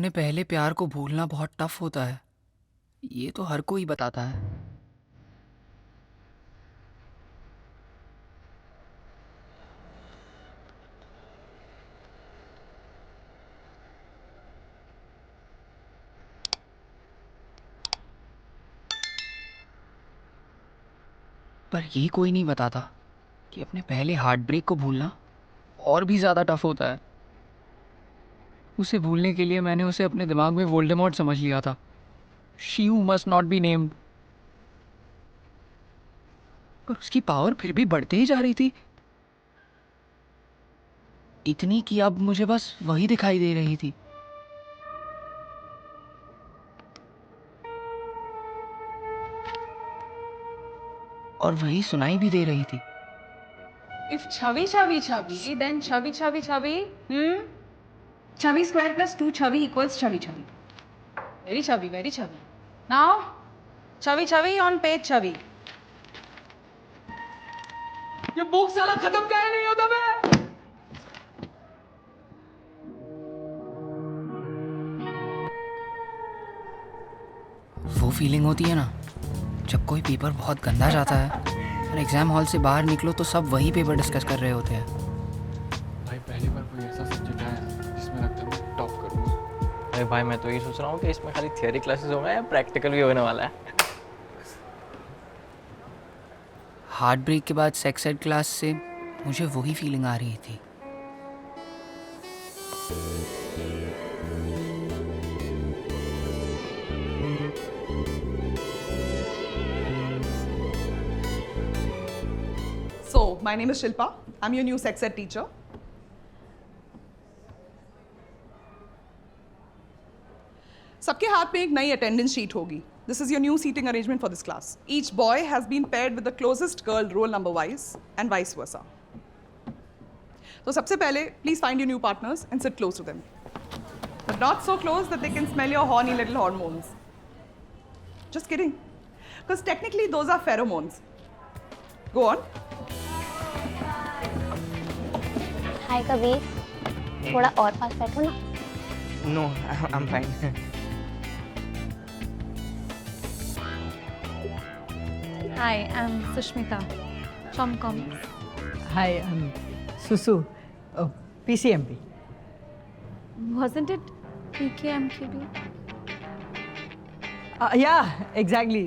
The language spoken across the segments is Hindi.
अपने पहले प्यार को भूलना बहुत टफ होता है, ये तो हर कोई बताता है। पर ये कोई नहीं बताता कि अपने पहले हार्ट ब्रेक को भूलना और भी ज़्यादा टफ होता है। उसे भूलने के लिए मैंने उसे अपने दिमाग में वोल्डेमॉर्ट समझ लिया था। She who must not be named. पर उसकी पावर फिर भी बढ़ते ही जा रही थी, इतनी कि अब मुझे बस वही दिखाई दे रही थी। और वही सुनाई भी दे रही थी। If chubby, chubby, chubby, then chubby, chubby, chubby. Chubby square plus 2 chubby equals chubby, chubby. Very chubby, very chubby. Now, chubby, chubby on page chubby. ये बुक साला खत्म काहे नहीं होता बे? वो फीलिंग होती है ना, जब कोई पेपर बहुत गंदा जाता है और एग्जाम हॉल से बाहर निकलो तो सब वही पेपर डिस्कस कर रहे होते हैं। भाई पहली बार कोई ऐसा सब्जेक्ट आया जिसमें लगता है मैं टॉप करूँगा। अरे भाई मैं तो ये सोच रहा हूँ कि इसमें खाली थियरी क्लासेस होंगे या प्रैक्टिकल भी होने वाला है। हार्ट ब्रेक के बाद सेक्स एड क्लास से मुझे वही फीलिंग आ रही थी। So, my name is Shilpa. I'm your new sex ed teacher. सबके हाथ में एक नई अटेंडेंस शीट होगी. This is your new seating arrangement for this class. Each boy has been paired with the closest girl roll number wise and vice versa. So सबसे पहले, please find your new partners and sit close to them. But not so close that they can smell your horny little hormones. Just kidding. Because technically those are pheromones. Go on. हाय कबीर, थोड़ा और पास बैठो ना। No I am fine. Hi, I'm Sushmita from Comics. Hi, I'm Susu, PCMP. Wasn't it PKMQB? Yeah, exactly.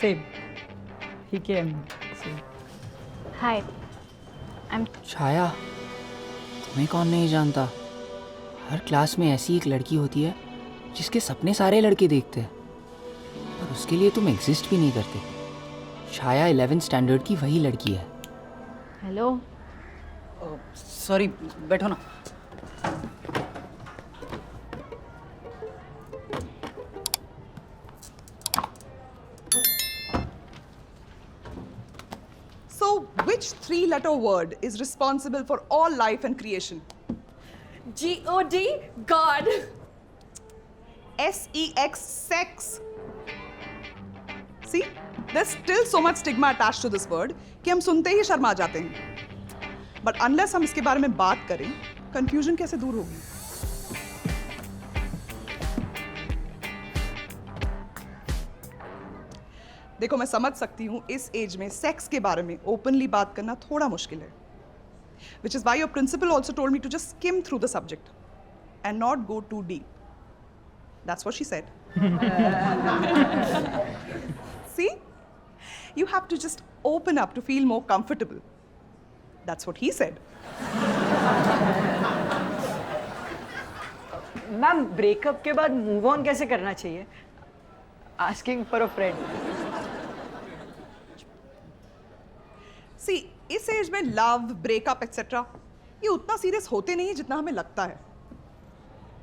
Same. PKM. Same. हाय, छाया, तुम्हें कौन नहीं जानता, हर क्लास में ऐसी एक लड़की होती है जिसके सपने सारे लड़के देखते हैं, पर उसके लिए तुम एग्जिस्ट भी नहीं करते। छाया 11th स्टैंडर्ड की वही लड़की है। हेलो। सॉरी, बैठो ना। So, which three-letter word is responsible for all life and creation? G-O-D, God. S-E-X, sex. See, there's still so much stigma attached to this word कि हम सुनते ही शर्मा जाते हैं. But unless हम इसके बारे में बात करें, confusion कैसे दूर होगी? देखो, मैं समझ सकती हूँ इस एज में सेक्स के बारे में ओपनली बात करना थोड़ा मुश्किल है. Which is why your principal also told me to just skim through the subject and not go too deep. That's what she said. See? You have to just open up to feel more comfortable. That's what he said. Ma'am, breakup के बाद मूव ऑन कैसे करना चाहिए? Asking for a friend. See, इस एज में लव, ब्रेकअप एक्सेट्रा ये उतना सीरियस होते नहीं है जितना हमें लगता है.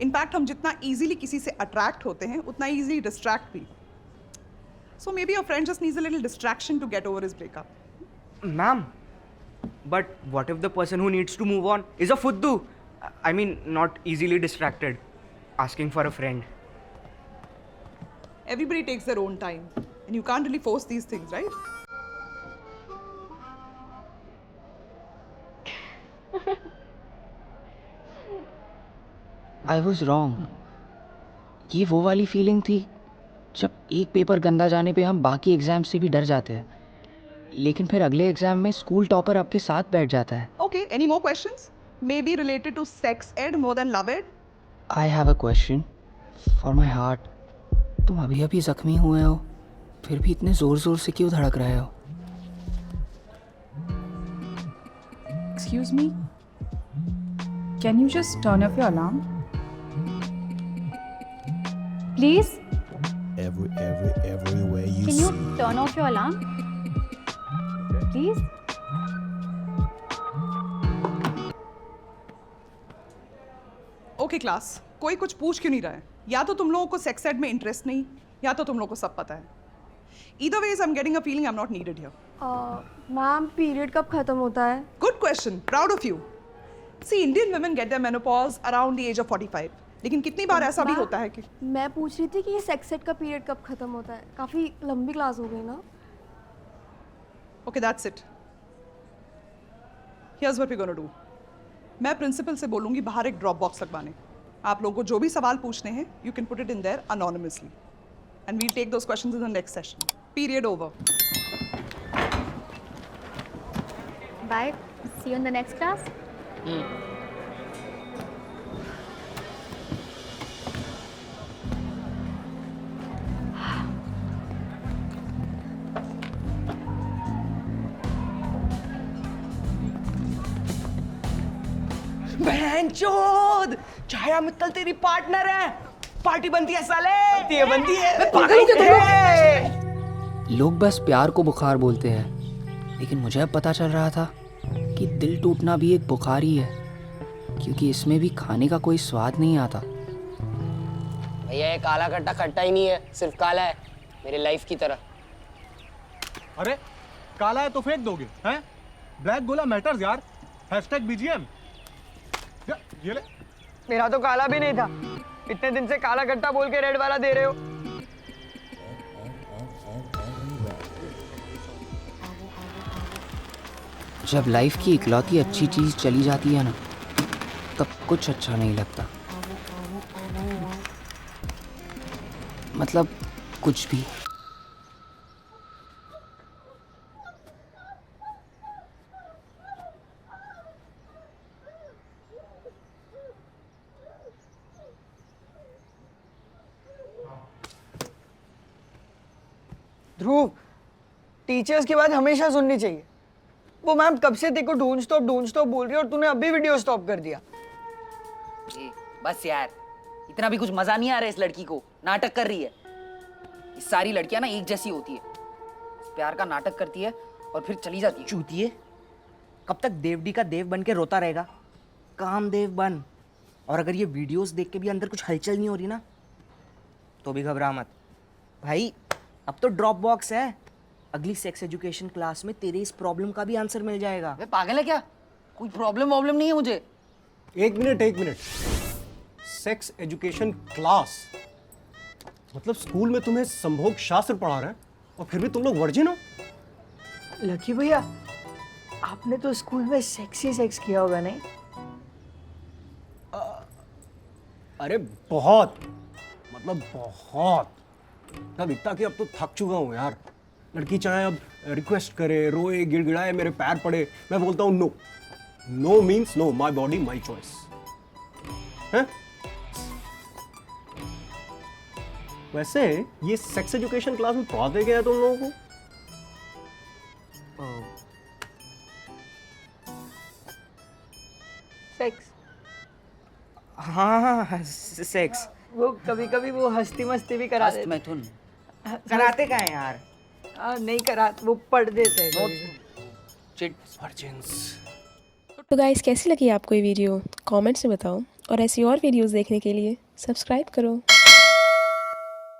इनफैक्ट हम जितना इजीली किसी से अट्रैक्ट होते हैं उतना इजीली डिस्ट्रैक्ट भी. So maybe your friend just needs a little distraction to get over his breakup. Ma'am, but what if the person who needs to move on is a fuddu? I mean, not easily distracted, asking for a friend. Everybody takes their own time and you can't really force these things, right? I was wrong. ये वो वाली फीलिंग थी जब एक पेपर गंदा जाने पे हम बाकी एग्ज़ाम से भी डर जाते हैं, लेकिन फिर अगले एग्ज़ाम में स्कूल टॉपर आपके साथ बैठ जाता है। Okay, any more questions? Maybe related to sex ed more than love ed? I have a question for my heart. तुम अभी अभी ज़ख्मी हुए हो, फिर भी इतने ज़ोर ज़ोर से क्यों धड़क रहे हो? Excuse me? Can you just turn off your alarm? Please? Can Everywhere you you see. turn off your alarm? Please? Okay, class. कोई कुछ पूछ क्यों नहीं रहा है? या तो तुम लोगों को सेक्स एड में इंटरेस्ट नहीं, या तो तुम लोगों को सब पता है. Either ways, I'm getting a feeling I'm not needed here. Ma'am period कब खत्म होता है? Good question. Proud of you. See, Indian women get their menopause around the age of 45. लेकिन कितनी बार ऐसा भी होता है कि मैं पूछ रही थी कि ये सेक्स एड का पीरियड कब खत्म होता है? काफी लंबी क्लास हो गई ना? Okay, that's it. Here's what we're going to do. मैं प्रिंसिपल से बोलूँगी बाहर एक ड्रॉप बॉक्स लगवाने. आप लोगों को जो भी सवाल पूछने हैं, you can put it in there anonymously. And we'll take those questions in the next session. Period over. Bye. See you in the next class. बहनचोद, छाया मित्तल तेरी पार्टनर है। पार्टी बनती है साले। बनती है। पागल हो गए। लोग बस प्यार को बुखार बोलते हैं, लेकिन मुझे अब पता चल रहा था कि दिल टूटना भी एक बुखार ही है, क्योंकि इसमें भी खाने का कोई स्वाद नहीं आता। भैया ये काला खट्टा खट्टा ही नहीं है, सिर्फ काला है, मेरे लाइफ की तरह। अरे काला है तो फेंक दोगे हैं? ब्लैक गोला मैटर्स यार। #BGM। ये ले। मेरा तो काला भी नहीं था, इतने दिन से काला खट्टा बोल के रेड वाला दे रहे हो। जब लाइफ की इकलौती अच्छी चीज चली जाती है ना, तब कुछ अच्छा नहीं लगता। मतलब कुछ भी। ध्रुव, टीचर्स की बात हमेशा सुननी चाहिए। वो मैम कब से तेरे को ढूंढ स्टॉप बोल रही है और तूने अभी वीडियो स्टॉप कर दिया। बस यार, इतना भी कुछ मजा नहीं आ रहा है इस लड़की को, नाटक कर रही है। ये सारी लड़कियां ना एक जैसी होती है, प्यार का नाटक करती है और फिर चली जाती है। चूतिए, कब तक देवडी का देव बन के रोता रहेगा? कामदेव बन। और अगर ये वीडियोस देख के भी अंदर कुछ हलचल नहीं हो रही ना, तो भी घबरा मत भाई, अब तो ड्रॉप बॉक्स है। अगली सेक्स एजुकेशन क्लास में तेरे इस प्रॉब्लम का भी आंसर मिल जाएगा। वे पागल है क्या? कोई प्रॉब्लम नहीं है मुझे। एक मिनट। सेक्स एजुकेशन क्लास मतलब स्कूल में तुम्हें संभोग शास्त्र पढ़ा रहे हैं और फिर भी तुम लोग वर्जिन हो? लकी भैया, आपने तो स्कूल में सेक्स किया होगा नहीं? अरे बहुत, मतलब बहुत। तब इतना कि अब तो थक चुका हूँ यार। लड़की चाहे अब रिक्वेस्ट करे, रोए, गिड़गिड़ाए, मेरे पैर पड़े, मैं बोलता हूँ no. No means no, my body my choice. हैं? वैसे ये सेक्स एजुकेशन क्लास में पढ़ाते क्या है तुम लोगों को? सेक्स? हाँ, सेक्स। वो कभी कभी वो हस्ती मस्ती भी करा देते। मैथुन कराते का है यार? नहीं करा, वो पढ़ देते हैं। तो गाइस, कैसी लगी आपको ये वीडियो? कमेंट्स में बताओ और ऐसी और वीडियोस देखने के लिए सब्सक्राइब करो।